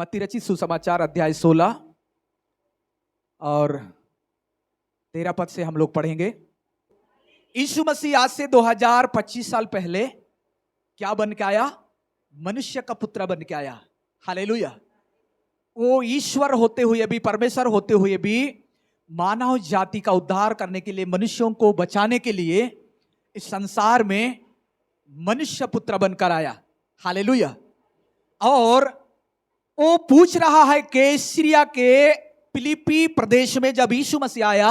मत्ती रचित सुसमाचार अध्याय 16 और 13 पद से हम लोग पढ़ेंगे। यीशु मसीह आज से 2025 साल पहले क्या बन के आया? मनुष्य का पुत्र बन के आया। हालेलुया। वो ईश्वर होते हुए भी, परमेश्वर होते हुए भी मानव जाति का उद्धार करने के लिए, मनुष्यों को बचाने के लिए इस संसार में मनुष्य पुत्र बनकर आया। हालेलुया। और वो पूछ रहा है, कैसरिया के फिलिप्पी प्रदेश में जब यीशु मसीह आया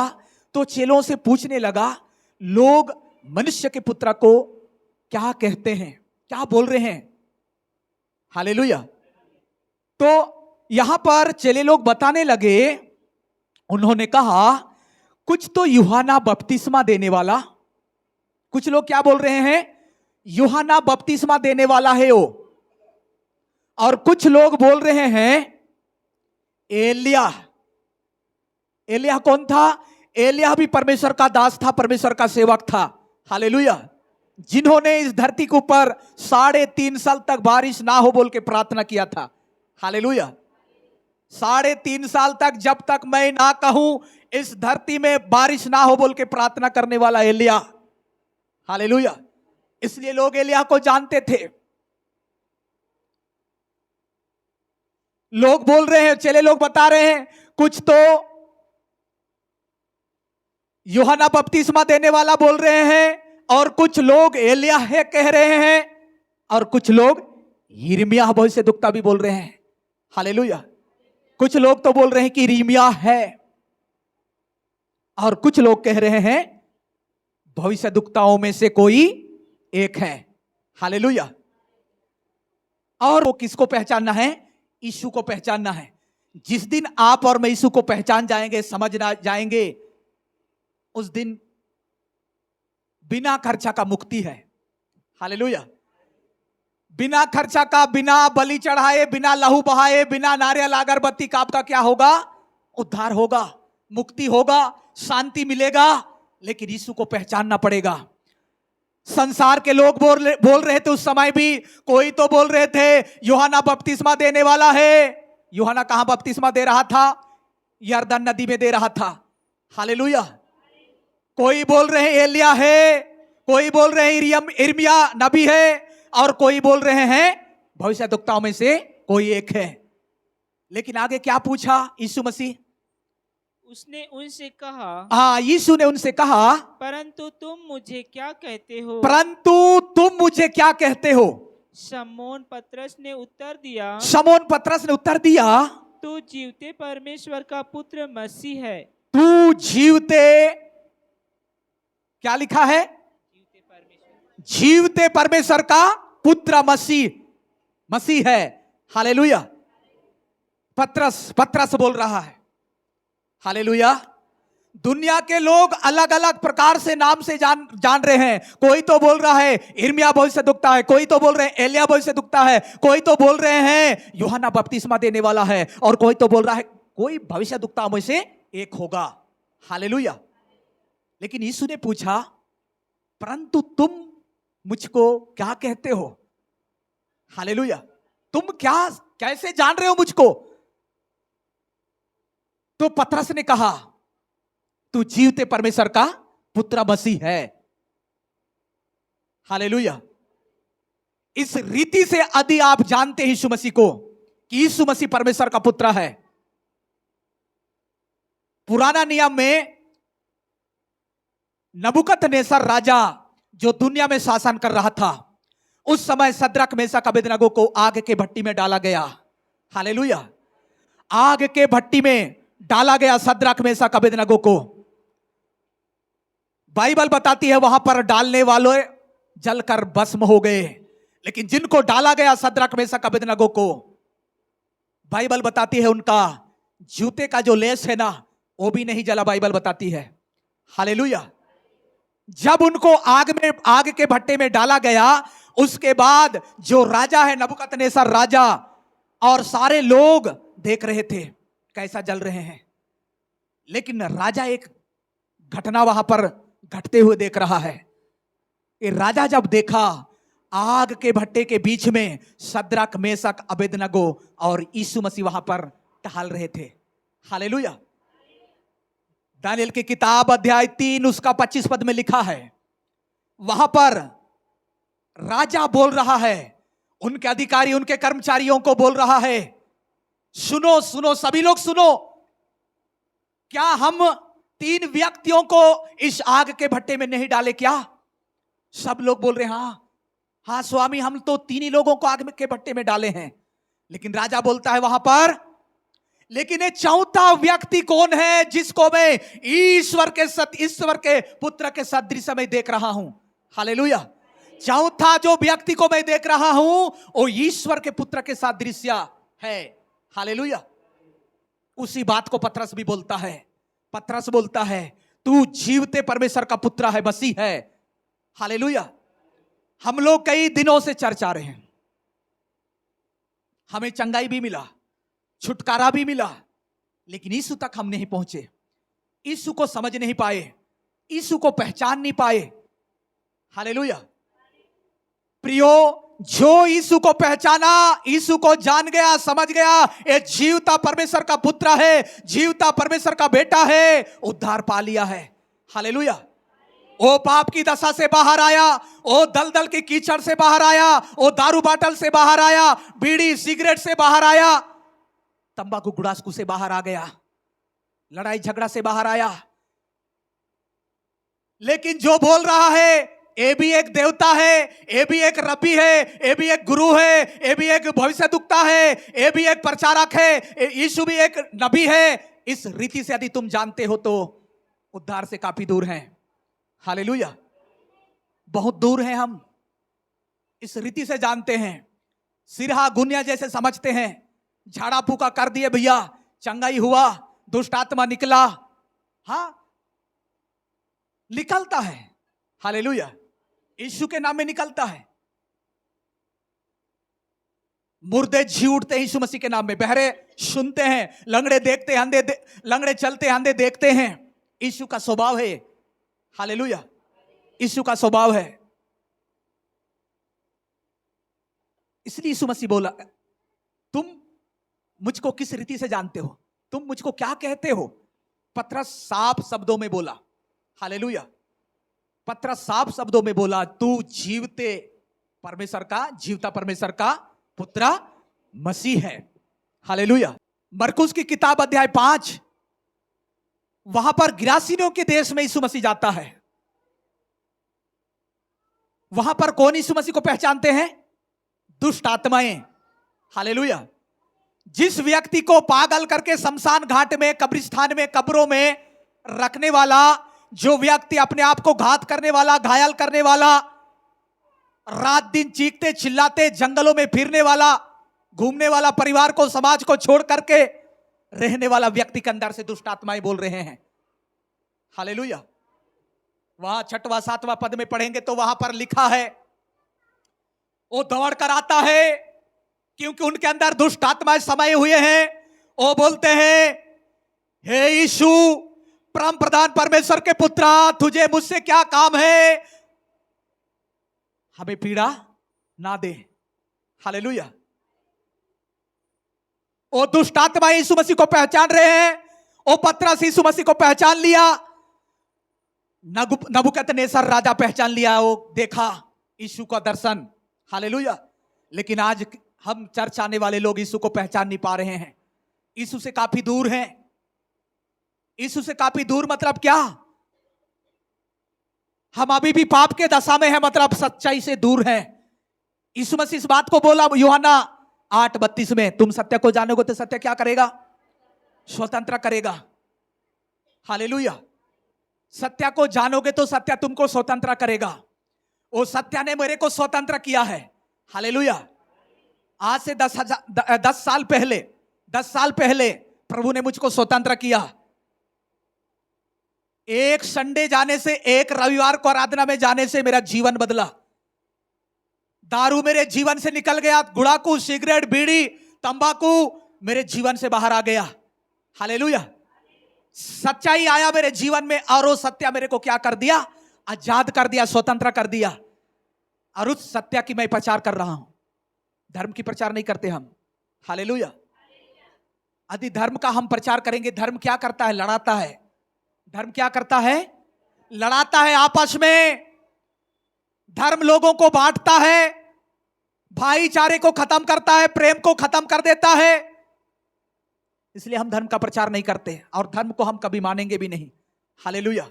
तो चेलों से पूछने लगा, लोग मनुष्य के पुत्र को क्या कहते हैं, क्या बोल रहे हैं? हालेलुया। तो यहां पर चेले लोग बताने लगे, उन्होंने कहा कुछ तो यूहन्ना बपतिस्मा देने वाला, कुछ लोग क्या बोल रहे हैं? यूहन्ना बपतिस्मा देने वाला है वो, और कुछ लोग बोल रहे हैं एलिया। एलिया कौन था? एलिया भी परमेश्वर का दास था, परमेश्वर का सेवक था। हालेलुया। जिन्होंने इस धरती के ऊपर 3.5 साल तक बारिश ना हो बोल के प्रार्थना किया था। हालेलुया। 3.5 साल तक, जब तक मैं ना कहूं इस धरती में बारिश ना हो बोल के प्रार्थना करने वाला एलिया। हालेलुया। इसलिए लोग एलिया को जानते थे। लोग बोल रहे हैं, चेले लोग बता रहे हैं, कुछ तो यूहन्ना बपतिस्मा देने वाला बोल रहे हैं, और कुछ लोग एलिया है कह रहे हैं, और कुछ लोग यिर्मयाह भविष्यद्वक्ता भी बोल रहे हैं। हालेलुया। कुछ लोग तो बोल रहे हैं कि यिर्मयाह है, और कुछ लोग कह रहे हैं भविष्यद्वक्ताओं में से कोई एक है। हालेलुया। और वो किसको पहचानना है? यीशु को पहचानना है। जिस दिन आप और मैं यीशु को पहचान जाएंगे, समझ जाएंगे, उस दिन बिना खर्चा का मुक्ति है। हालेलुया। बिना खर्चा का, बिना बलि चढ़ाए, बिना लहू बहाए, बिना नारियल अगरबत्ती का आपका क्या होगा? उद्धार होगा, मुक्ति होगा, शांति मिलेगा। लेकिन यीशु को पहचानना पड़ेगा। संसार के लोग बोल रहे थे उस समय भी, कोई तो बोल रहे थे यूहन्ना बपतिस्मा देने वाला है। यूहन्ना कहां बपतिस्मा दे रहा था? यरदन नदी में दे रहा था। हालेलुया। कोई बोल रहे हैं एलिया है, कोई बोल रहे हैं यिर्मयाह नबी है, और कोई बोल रहे हैं भविष्यद्वक्ताओं में से कोई एक है। लेकिन आगे क्या पूछा यीशु मसीह? उसने उनसे कहा, हाँ, यीशु ने उनसे कहा, परंतु तुम मुझे क्या कहते हो? परंतु तुम मुझे क्या कहते हो? शमौन पतरस ने उत्तर दिया, शमौन पतरस ने उत्तर दिया, तू जीवते परमेश्वर का पुत्र मसीह है। तू जीवते, क्या लिखा है? जीवते परमेश्वर का पुत्र मसीह है। हालेलुया। पतरस बोल रहा है। हालेलुया। दुनिया के लोग अलग अलग प्रकार से नाम से जान रहे हैं। कोई तो बोल रहा है यिर्मयाह भविष्यद्वक्ता है, कोई तो बोल रहे हैं एलिया भविष्यद्वक्ता है, कोई तो बोल रहे हैं यूहन्ना बपतिस्मा देने वाला है, और कोई तो बोल रहा है कोई भविष्यद्वक्ता में से एक होगा। हालेलुया। लेकिन यीशु ने पूछा, परंतु तुम मुझको क्या कहते हो? हालेलुया। तुम क्या, कैसे जान रहे हो मुझको? तो पतरस ने कहा, तू जीवते परमेश्वर का पुत्र मसीह है। हालेलुया। इस रीति से यदि आप जानते हैं यीशु मसीह को कि यीशु मसीह परमेश्वर का पुत्र है। पुराना नियम में नबूकदनेस्सर राजा जो दुनिया में शासन कर रहा था, उस समय सद्रक मेशक अबेदनगो को आग के भट्टी में डाला गया। हालेलुया। आग के भट्टी में डाला गया सद्रक मेशक अबेदनगो को। बाइबल बताती है वहां पर डालने वाले जलकर भस्म हो गए, लेकिन जिनको डाला गया सद्रक मेशक अबेदनगो को, बाइबल बताती है उनका जूते का जो लेस है ना, वो भी नहीं जला, बाइबल बताती है। हालेलुया। जब उनको आग के भट्टे में डाला गया, उसके बाद जो राजा है नबूकदनेस्सर राजा, और सारे लोग देख रहे थे कैसा जल रहे हैं। लेकिन राजा एक घटना वहां पर घटते हुए देख रहा है। ये राजा जब देखा आग के भट्टे के बीच में सद्रक, मेशक, अबेदनगो और यीशु मसीह वहां पर टहल रहे थे। हालेलुया। दानियेल की किताब अध्याय 3 उसका 25 पद में लिखा है, वहां पर राजा बोल रहा है, उनके अधिकारी, उनके कर्मचारियों को बोल रहा है, सुनो सुनो सभी लोग सुनो, क्या हम 3 व्यक्तियों को इस आग के भट्टे में नहीं डाले क्या? सब लोग बोल रहे हैं हाँ हाँ स्वामी, हम तो 3 ही लोगों को आग के भट्टे में डाले हैं। लेकिन राजा बोलता है वहां पर, लेकिन ये चौथा व्यक्ति कौन है जिसको मैं ईश्वर के पुत्र के सदृश में देख रहा हूं? हालेलुया। चौथा जो व्यक्ति को मैं देख रहा हूं वो ईश्वर के पुत्र के सादृश्य है। हालेलुया। उसी बात को पतरस भी बोलता है। पतरस बोलता है तू जीवते परमेश्वर का पुत्र है, मसीह है। हालेलुया। हम लोग कई दिनों से चर्चा रहे हैं, हमें चंगाई भी मिला, छुटकारा भी मिला, लेकिन यीशु तक हम नहीं पहुंचे, यीशु को समझ नहीं पाए, यीशु को पहचान नहीं पाए। हालेलुया। प्रियो, जो यीशु को पहचाना, यीशु को जान गया, समझ गया, ये जीवता परमेश्वर का पुत्र है, जीवता परमेश्वर का बेटा है, उद्धार पा लिया है। हालेलुया। ओ पाप की दशा से बाहर आया, ओ दलदल की कीचड़ से बाहर आया, ओ दारू बाटल से बाहर आया, बीड़ी सिगरेट से बाहर आया, तंबाकू गुड़ासकू से बाहर आ गया, लड़ाई झगड़ा से बाहर आया। लेकिन जो बोल रहा है ये भी एक देवता है, ये भी एक रब्बी है, ये भी एक गुरु है, ये भी एक भविष्यद्वक्ता है, ये भी एक प्रचारक है, यीशु भी एक नबी है, इस रीति से यदि तुम जानते हो तो उद्धार से काफी दूर हैं। हालेलुया। बहुत दूर हैं हम, इस रीति से जानते हैं, सिरहा गुनिया जैसे समझते हैं, झाड़ा फूका कर दिए भैया, चंगाई हुआ, दुष्ट आत्मा निकला, हाँ निकलता है। हालेलुया। यीशु के नाम में निकलता है। मुर्दे जी उठते हैं यीशु मसीह के नाम में, बहरे सुनते हैं, लंगड़े देखते हैं, लंगड़े चलते, अंधे देखते हैं। यीशु का स्वभाव है। हालेलुया। यीशु का स्वभाव है। इसलिए यीशु मसीह बोला, तुम मुझको किस रीति से जानते हो, तुम मुझको क्या कहते हो? पतरस साफ शब्दों में बोला। हालेलुया। पतरस साफ शब्दों में बोला, तू जीवते परमेश्वर का, जीवता परमेश्वर का पुत्र मसीह है। हालेलुया। मरकुस की किताब अध्याय 5, वहां पर गिरासीनियों के देश में यीशु मसीह जाता है। वहां पर कौन यीशु मसीह को पहचानते हैं? दुष्ट आत्माएं। हालेलुया। जिस व्यक्ति को पागल करके शमशान घाट में, कब्रिस्तान में, कब्रों में रखने वाला, जो व्यक्ति अपने आप को घात करने वाला, घायल करने वाला, रात दिन चीखते चिल्लाते जंगलों में फिरने वाला, घूमने वाला, परिवार को, समाज को छोड़ करके रहने वाला व्यक्ति के अंदर से दुष्ट आत्माएं बोल रहे हैं। हालेलुया। वहां 6वां 7वां पद में पढ़ेंगे तो वहां पर लिखा है, वो दौड़ कर आता है क्योंकि उनके अंदर दुष्ट आत्माएं समाये हुए हैं। वो बोलते हैं, हे यीशु, परम प्रधान परमेश्वर के पुत्रा, तुझे मुझसे क्या काम है? हमें पीड़ा ना दे। हालेलुया। वो दुष्ट आत्मा यीशु मसीह को पहचान रहे हैं। वो पतरस यीशु मसीह को पहचान लिया, नबूकदनेस्सर राजा पहचान लिया, वो देखा यीशु का दर्शन। हालेलुया। लेकिन आज हम चर्च आने वाले लोग यीशु को पहचान नहीं पा रहे हैं, यीशु से काफी दूर हैं। यीशु से काफी दूर मतलब क्या? हम अभी भी पाप के दशा में हैं, मतलब सच्चाई से दूर हैं। यीशु मसीह इस बात को बोला यूहन्ना 8:32 में, तुम सत्य को जानोगे तो सत्य क्या करेगा? स्वतंत्र करेगा। हालेलुया। सत्य को जानोगे तो सत्य तुमको स्वतंत्र करेगा। वो सत्य ने मेरे को स्वतंत्र किया है। हालेलुया। आज से 10 साल पहले प्रभु ने मुझको स्वतंत्र किया। एक संडे जाने से, एक रविवार को आराधना में जाने से मेरा जीवन बदला। दारू मेरे जीवन से निकल गया, गुड़ाकू, सिगरेट, बीड़ी, तंबाकू मेरे जीवन से बाहर आ गया। हालेलुया। सच्चाई आया मेरे जीवन में और वो सत्य मेरे को क्या कर दिया? आजाद कर दिया, स्वतंत्र कर दिया। और उस सत्य की मैं प्रचार कर रहा हूं। धर्म की प्रचार नहीं करते हम। हालेलुया। यदि धर्म का हम प्रचार करेंगे, धर्म क्या करता है? लड़ाता है। धर्म क्या करता है? लड़ाता है आपस में। धर्म लोगों को बांटता है, भाईचारे को खत्म करता है, प्रेम को खत्म कर देता है। इसलिए हम धर्म का प्रचार नहीं करते और धर्म को हम कभी मानेंगे भी नहीं। हालेलुया।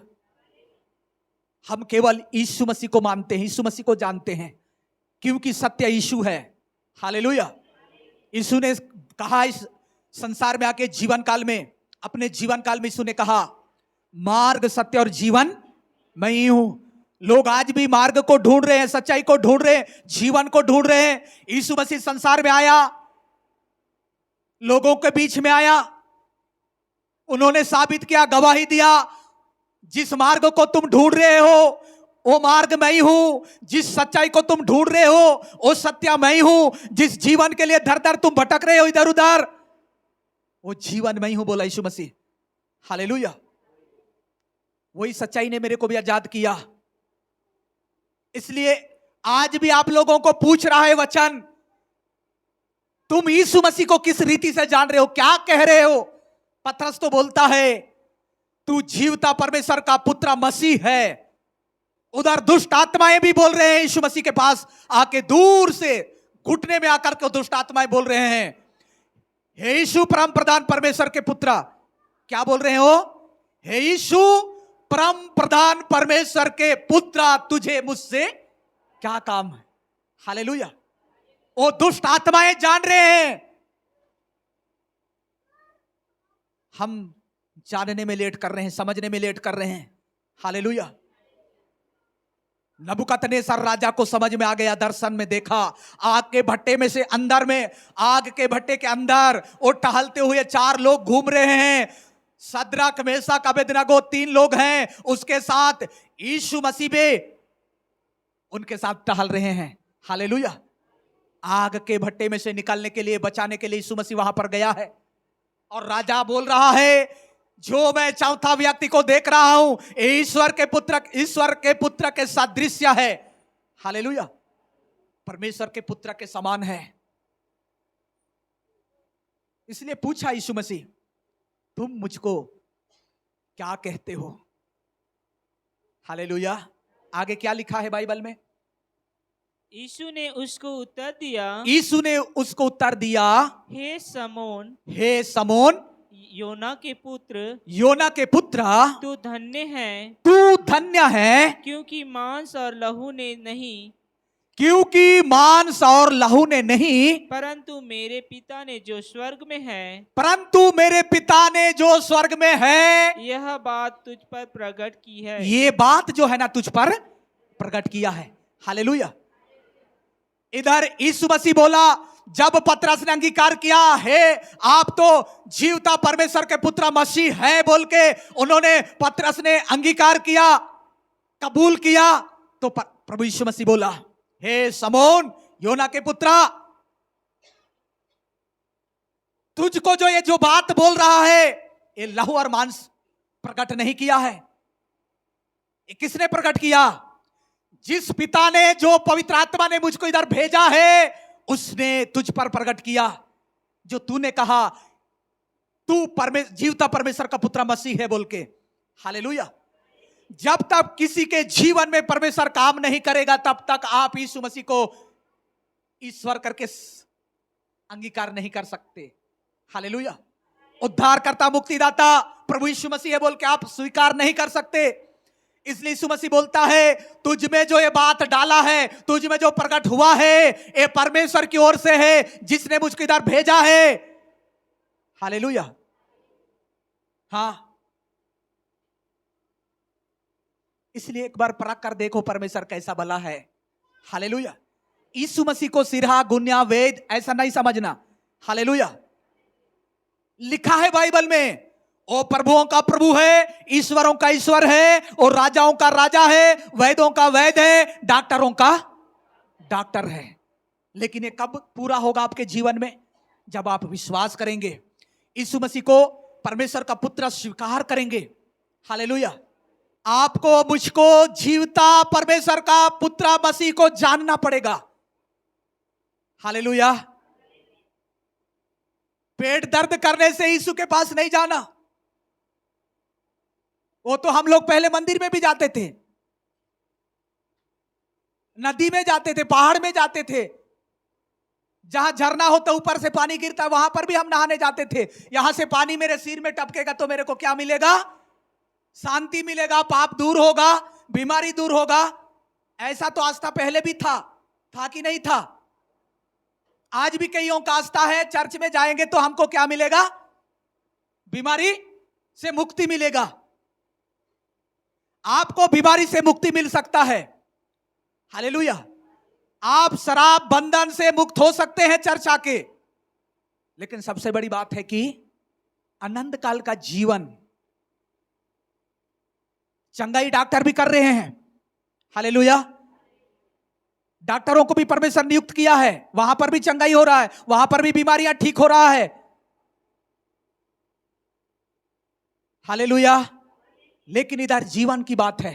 हम केवल यीशु मसीह को मानते हैं, यीशु मसीह को जानते हैं, क्योंकि सत्य यीशु है। हालेलुया। यीशु ने कहा इस संसार में आके जीवन काल में, अपने जीवन काल में यीशु ने कहा, मार्ग सत्य और जीवन मैं ही हूं। लोग आज भी मार्ग को ढूंढ रहे हैं, सच्चाई को ढूंढ रहे हैं, जीवन को ढूंढ रहे हैं। यीशु मसीह संसार में आया, लोगों के बीच में आया, उन्होंने साबित किया, गवाही दिया, जिस मार्ग को तुम ढूंढ रहे हो वो मार्ग मैं ही हूं। जिस सच्चाई को तुम ढूंढ रहे हो वो सत्य मैं ही हूं। जिस जीवन के लिए दर दर तुम भटक रहे हो इधर उधर, वो जीवन मैं ही हूं, बोला यीशु मसीह। हालेलुया। वही सच्चाई ने मेरे को भी आजाद किया। इसलिए आज भी आप लोगों को पूछ रहा है वचन, तुम यीशु मसीह को किस रीति से जान रहे हो, क्या कह रहे हो? पतरस तो बोलता है तू जीवता परमेश्वर का पुत्र मसीह है। उधर दुष्ट आत्माएं भी बोल रहे हैं यीशु मसीह के पास आके, दूर से घुटने में आकर के दुष्ट आत्माएं बोल रहे हैं, हे यीशु परम प्रधान परमेश्वर के पुत्र। क्या बोल रहे हो? हे यीशु परम प्रधान परमेश्वर के पुत्र, तुझे मुझसे क्या काम है? हालेलुया। वो दुष्ट आत्माएं जान रहे हैं। हम जानने में लेट कर रहे हैं, समझने में लेट कर रहे हैं। हालेलुया। नबूकदनेस्सर राजा को समझ में आ गया, दर्शन में देखा, आग के भट्टे में से अंदर में, आग के भट्टे के अंदर वो टहलते हुए 4 लोग घूम रहे हैं। सद्रक, मेशक, अबेदनगो 3 लोग हैं, उसके साथ यीशु मसीह भी उनके साथ टहल रहे हैं। हालेलुया। आग के भट्टे में से निकलने के लिए, बचाने के लिए यीशु मसीह वहां पर गया है। और राजा बोल रहा है, जो मैं चौथा व्यक्ति को देख रहा हूं, ईश्वर के पुत्र के सादृश्य है। हालेलुया। परमेश्वर के पुत्र के समान है। इसलिए पूछा यीशु मसीह, तुम मुझको क्या कहते हो? हालेलुया। आगे क्या लिखा है बाइबल में? यीशु ने उसको उत्तर दिया, यीशु ने उसको उत्तर दिया, हे समोन, हे समोन, योना के पुत्र, योना के पुत्र, तू धन्य है, तू धन्य है, क्योंकि मांस और लहू ने नहीं, क्योंकि मांस और लहू ने नहीं, परंतु मेरे पिता ने जो स्वर्ग में है, परंतु मेरे पिता ने जो स्वर्ग में है, यह बात तुझ पर प्रकट की है। ये बात जो है ना तुझ पर प्रकट किया है। हालेलुया। इधर यीशु मसीह बोला, जब पतरस ने अंगीकार किया, हे आप तो जीवता परमेश्वर के पुत्र मसीह है बोल के उन्होंने, पतरस ने अंगीकार किया, कबूल किया, तो प्रभु यीशु मसीह बोला, हे समोन, योना के पुत्र, तुझको जो ये जो बात बोल रहा है, ये लहू और मांस प्रकट नहीं किया है। ये किसने प्रकट किया? जिस पिता ने, जो पवित्र आत्मा ने मुझको इधर भेजा है, उसने तुझ पर प्रकट किया। जो तूने कहा तू जीवता परमेश्वर का पुत्र मसीह है बोल के। हालेलुया। जब तक किसी के जीवन में परमेश्वर काम नहीं करेगा, तब तक आप यीशु मसीह को ईश्वर करके अंगीकार नहीं कर सकते। हालेलुया। उद्धारकर्ता, मुक्तिदाता प्रभु यीशु मसीह है बोल के आप स्वीकार नहीं कर सकते। इसलिए यीशु मसीह बोलता है, तुझ में जो ये बात डाला है, तुझ में जो प्रकट हुआ है, ये परमेश्वर की ओर से है, जिसने मुझको इधर भेजा है। हालेलुया। हाँ, इसलिए एक बार परख कर देखो परमेश्वर कैसा भला है। हालेलुया। यीशु मसीह को सिरहा, गुन्या, वेद ऐसा नहीं समझना। हालेलुया। लिखा है बाइबल में, वो प्रभुओं का प्रभु है, ईश्वरों का ईश्वर है, और राजाओं का राजा है, वैदों का वैद है, डॉक्टरों का डॉक्टर है। लेकिन ये कब पूरा होगा आपके जीवन में? जब आप विश्वास करेंगे, यीशु मसीह को परमेश्वर का पुत्र स्वीकार करेंगे। हालेलुया। आपको मुझको जीवता परमेश्वर का पुत्र मसीह को जानना पड़ेगा। हालेलुया। पेट दर्द करने से यीशु के पास नहीं जाना। वो तो हम लोग पहले मंदिर में भी जाते थे, नदी में जाते थे, पहाड़ में जाते थे, जहां झरना होता ऊपर से पानी गिरता वहां पर भी हम नहाने जाते थे। यहां से पानी मेरे सिर में टपकेगा तो मेरे को क्या मिलेगा? शांति मिलेगा, पाप दूर होगा, बीमारी दूर होगा। ऐसा तो आस्था पहले भी था कि नहीं था? आज भी कईयों का आस्था है, चर्च में जाएंगे तो हमको क्या मिलेगा? बीमारी से मुक्ति मिलेगा। आपको बीमारी से मुक्ति मिल सकता है। हालेलुया। आप शराब बंधन से मुक्त हो सकते हैं चर्च आके। लेकिन सबसे बड़ी बात है कि अनंत काल का जीवन चंगाई डॉक्टर भी कर रहे हैं। हालेलुया। डॉक्टरों को भी परमेश्वर नियुक्त किया है, वहां पर भी चंगाई हो रहा है, वहां पर भी बीमारियां ठीक हो रहा है। हालेलुया। लेकिन इधर जीवन की बात है।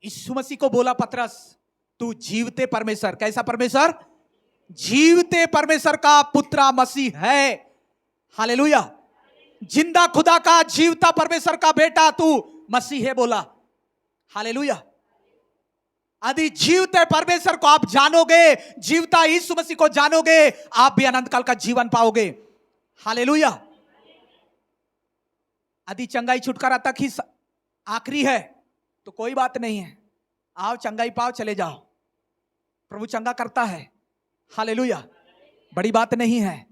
यीशु मसीह को बोला पतरस, तू जीवते परमेश्वर, कैसा परमेश्वर? जीवते परमेश्वर का पुत्र मसीह है। हालेलुया। जिंदा खुदा का जीवता परमेश्वर का बेटा तू मसीह है बोला। हालेलुया। यदि जीवते परमेश्वर को आप जानोगे, जीवता यीशु मसीह को जानोगे, आप भी अनंत काल का जीवन पाओगे। हालेलुया। यदि चंगाई छुटकारा तक ही आखिरी है तो कोई बात नहीं है, आओ चंगाई पाओ, चले जाओ, प्रभु चंगा करता है। हालेलुया। बड़ी बात नहीं है।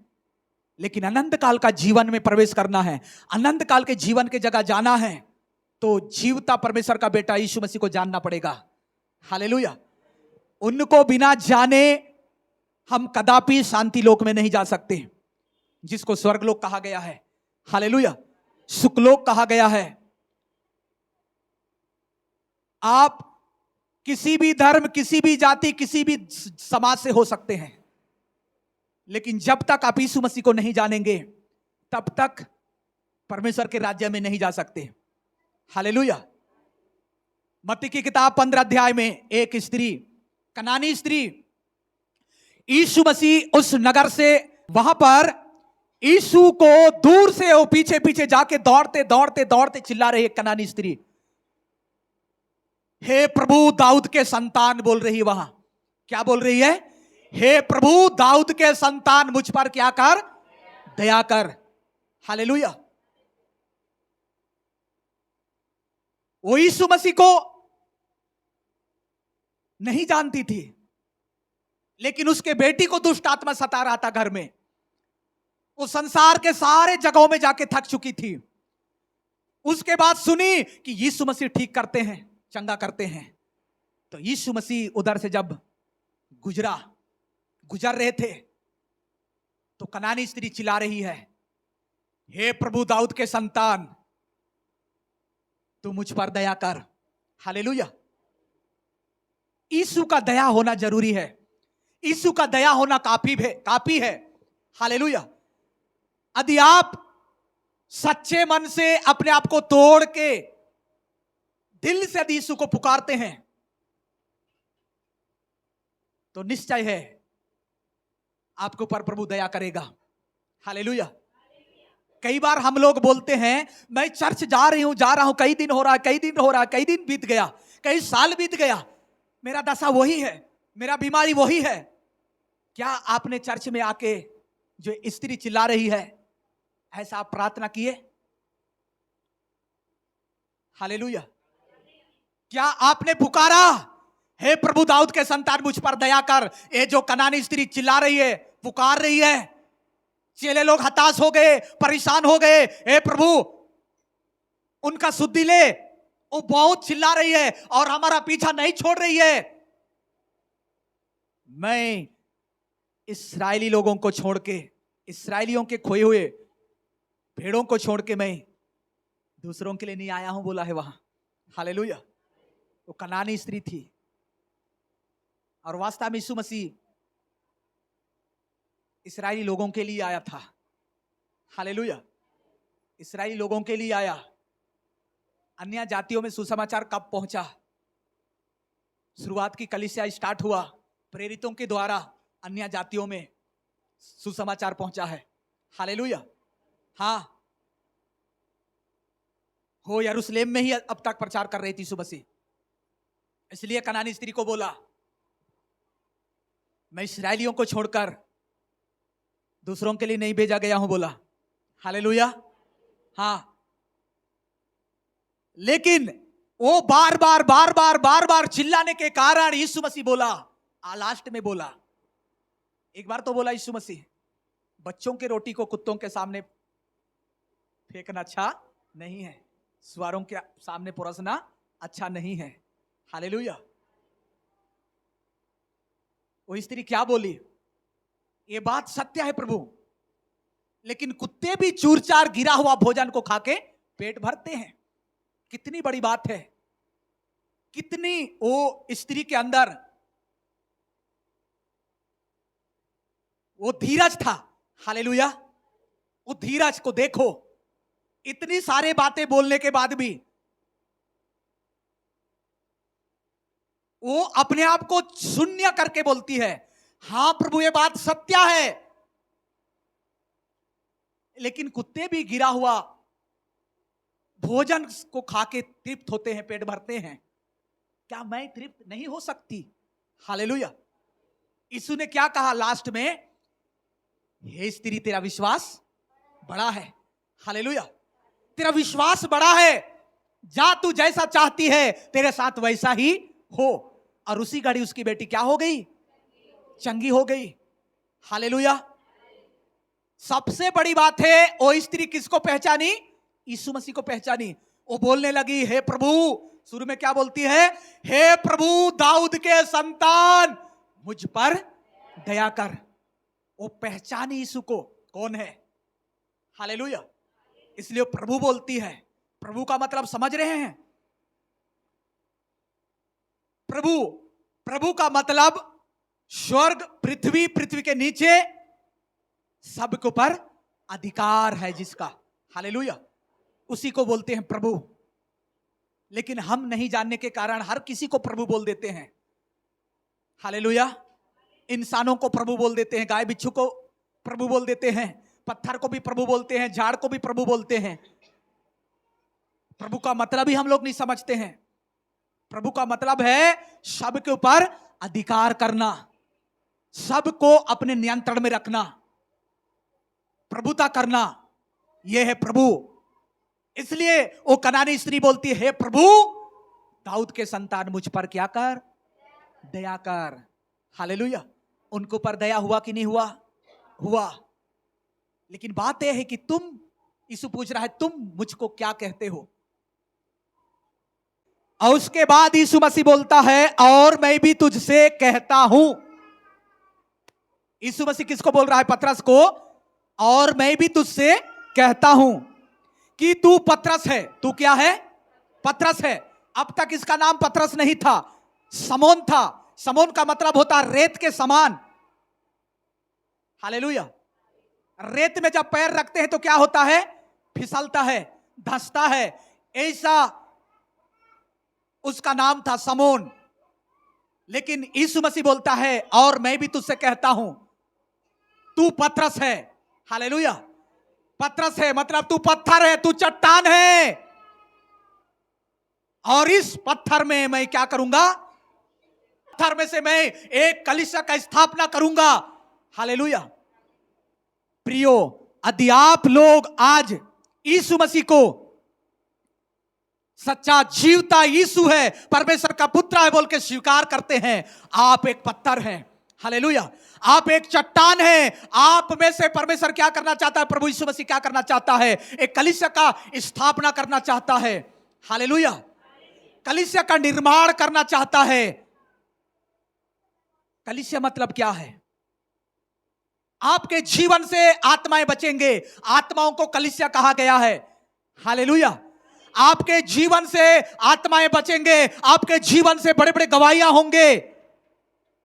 लेकिन अनंत काल का जीवन में प्रवेश करना है, अनंत काल के जीवन के जगह जाना है, तो जीवता परमेश्वर का बेटा यीशु मसीह को जानना पड़ेगा। हालेलुया। उनको बिना जाने हम कदापि शांति लोक में नहीं जा सकते, जिसको स्वर्ग लोक कहा गया है। हालेलुया। सुखलोक कहा गया है। आप किसी भी धर्म, किसी भी जाति, किसी भी समाज से हो सकते हैं, लेकिन जब तक आप यीशु मसीह को नहीं जानेंगे तब तक परमेश्वर के राज्य में नहीं जा सकते। हालेलुया। मत्ती की किताब 15 अध्याय में एक स्त्री, कनानी स्त्री, यीशु मसीह उस नगर से, वहां पर यीशु को दूर से वो पीछे पीछे जाके दौड़ते दौड़ते दौड़ते चिल्ला रही है कनानी स्त्री, हे प्रभु दाऊद के संतान बोल रही है। वहां क्या बोल रही है? हे प्रभु दाऊद के संतान मुझ पर क्या कर? दया कर। हालेलुया। वो यीशु मसीह को नहीं जानती थी, लेकिन उसके बेटी को दुष्ट आत्मा सता रहा था घर में। वो संसार के सारे जगहों में जाके थक चुकी थी। उसके बाद सुनी कि यीशु मसीह ठीक करते हैं, चंगा करते हैं। तो यीशु मसीह उधर से जब गुजर रहे थे तो कनानी स्त्री चिल्ला रही है, हे प्रभु दाऊद के संतान तू मुझ पर दया कर। हालेलुया। यीशु का दया होना जरूरी है। यीशु का दया होना काफी है। हालेलुया। यदि आप सच्चे मन से अपने आप को तोड़ के दिल से यदि यीशु को पुकारते हैं तो निश्चय है आपके ऊपर प्रभु दया करेगा। हालेलुया। कई बार हम लोग बोलते हैं, मैं चर्च जा रहा हूं, कई दिन हो रहा है, कई दिन बीत गया, कई साल बीत गया, मेरा दशा वही है, मेरा बीमारी वही है। क्या आपने चर्च में आके जो स्त्री चिल्ला रही है ऐसा आप प्रार्थना किए? हालेलुया। क्या आपने पुकारा, हे प्रभु दाऊद के संतान मुझ पर दया कर? ये जो कनानी स्त्री चिल्ला रही है, पुकार रही है, चेले लोग हताश हो गए, परेशान हो गए, हे प्रभु उनका सुद्धि ले, वो बहुत चिल्ला रही है और हमारा पीछा नहीं छोड़ रही है। मैं इस्राएली लोगों को छोड़ के, इस्राएलियों के खोए हुए भेड़ों को छोड़ के मैं दूसरों के लिए नहीं आया हूं बोला है वहां। हालेलुया। वो कनानी स्त्री थी और वास्तव में यीशु मसीह इस्राएली लोगों के लिए आया था। हालेलुया। इस्राएली लोगों के लिए आया। अन्य जातियों में सुसमाचार कब पहुंचा? शुरुआत की कलीसिया स्टार्ट हुआ, प्रेरितों के द्वारा अन्य जातियों में सुसमाचार पहुंचा है। हालेलुया। हाँ, हो यरूशलेम में ही अब तक प्रचार कर रही थी यीशु मसीह। इसलिए कनानी स्त्री को बोला, मैं इस्राएलियों को छोड़कर दूसरों के लिए नहीं भेजा गया हूं, बोला। हालेलुया। हाँ, लेकिन वो बार बार चिल्लाने के कारण यीशु मसीह बोला, लास्ट में बोला, एक बार तो बोला यीशु मसीह, बच्चों के रोटी को कुत्तों के सामने फेंकना अच्छा नहीं है, सुअरों के सामने परोसना अच्छा नहीं है। हालेलुया। वो स्त्री क्या बोली? ये बात सत्य है प्रभु, लेकिन कुत्ते भी चूर-चार गिरा हुआ भोजन को खाके पेट भरते हैं। कितनी बड़ी बात है, कितनी वो स्त्री के अंदर वो धीरज था। हालेलुया। वो धीरज को देखो, इतनी सारे बातें बोलने के बाद भी वो अपने आप को शून्य करके बोलती है, हां प्रभु ये बात सत्य है, लेकिन कुत्ते भी गिरा हुआ भोजन को खाके तृप्त होते हैं, पेट भरते हैं, क्या मैं तृप्त नहीं हो सकती? हालेलुया। यीशु ने क्या कहा लास्ट में? हे स्त्री, तेरा विश्वास बड़ा है। हालेलुया। तेरा विश्वास बड़ा है, जा तू जैसा चाहती है तेरे साथ वैसा ही हो। और उसी घड़ी उसकी बेटी क्या हो गई? चंगी हो गई। हालेलुया। सबसे बड़ी बात है, वो स्त्री किसको पहचानी? यीशु मसीह को पहचानी। वो बोलने लगी, हे प्रभु, शुरू में क्या बोलती है? हे प्रभु दाऊद के संतान, मुझ पर दया कर। वो पहचानी यीशु को कौन है। हालेलुया। इसलिए प्रभु बोलती है। प्रभु का मतलब समझ रहे हैं? प्रभु का मतलब स्वर्ग, पृथ्वी, पृथ्वी के नीचे सबके ऊपर अधिकार है जिसका। हालेलुया। उसी को बोलते हैं प्रभु। लेकिन हम नहीं जानने के कारण हर किसी को प्रभु बोल देते हैं। हालेलुया। इंसानों को प्रभु बोल देते हैं, गाय बिच्छू को प्रभु बोल देते हैं, पत्थर को भी प्रभु बोलते हैं, झाड़ को भी प्रभु बोलते हैं। प्रभु का मतलब ही हम लोग नहीं समझते हैं। प्रभु का मतलब है सबके ऊपर अधिकार करना, सबको अपने नियंत्रण में रखना, प्रभुता करना, यह है प्रभु। इसलिए वो कनानी स्त्री बोलती है, हे प्रभु दाऊद के संतान, मुझ पर क्या कर? दया कर। हालेलुया। उनके ऊपर दया हुआ कि नहीं हुआ? हुआ। लेकिन बात यह है कि तुम, यीशु पूछ रहा है, तुम मुझको क्या कहते हो? और उसके बाद यीशु मसीह बोलता है, और मैं भी तुझसे कहता हूं। यीशु मसीह किसको बोल रहा है? पतरस को। और मैं भी तुझसे कहता हूं कि तू पतरस है। तू क्या है? पतरस है। अब तक इसका नाम पतरस नहीं था, समोन था। समोन का मतलब होता रेत के समान। हालेलुया। रेत में जब पैर रखते हैं तो क्या होता है? फिसलता है, धंसता है। ऐसा उसका नाम था, समोन। लेकिन यीशु मसीह बोलता है, और मैं भी तुझसे कहता हूं, तू पतरस है। हालेलुया। पतरस है मतलब तू पत्थर है, तू चट्टान है। और इस पत्थर में मैं क्या करूंगा? पत्थर में से मैं एक कलीसिया का स्थापना करूंगा। हालेलुया। प्रियो, यदि आप लोग आज यीशु मसीह को सच्चा जीवता यीशु है, परमेश्वर का पुत्र है बोल के स्वीकार करते हैं, आप एक पत्थर हैं। हालेलुया। आप एक चट्टान हैं। आप में से परमेश्वर क्या करना चाहता है? प्रभु यीशु मसीह क्या करना चाहता है? एक कलीसिया का स्थापना करना चाहता है। हालेलुया। कलीसिया का निर्माण करना चाहता है। कलीसिया मतलब क्या है? आपके जीवन से आत्माएं बचेंगे, आत्माओं को कलीसिया कहा गया है। हालेलुया। आपके जीवन से आत्माएं बचेंगे, आपके जीवन से बड़े बड़े गवाहियां होंगे।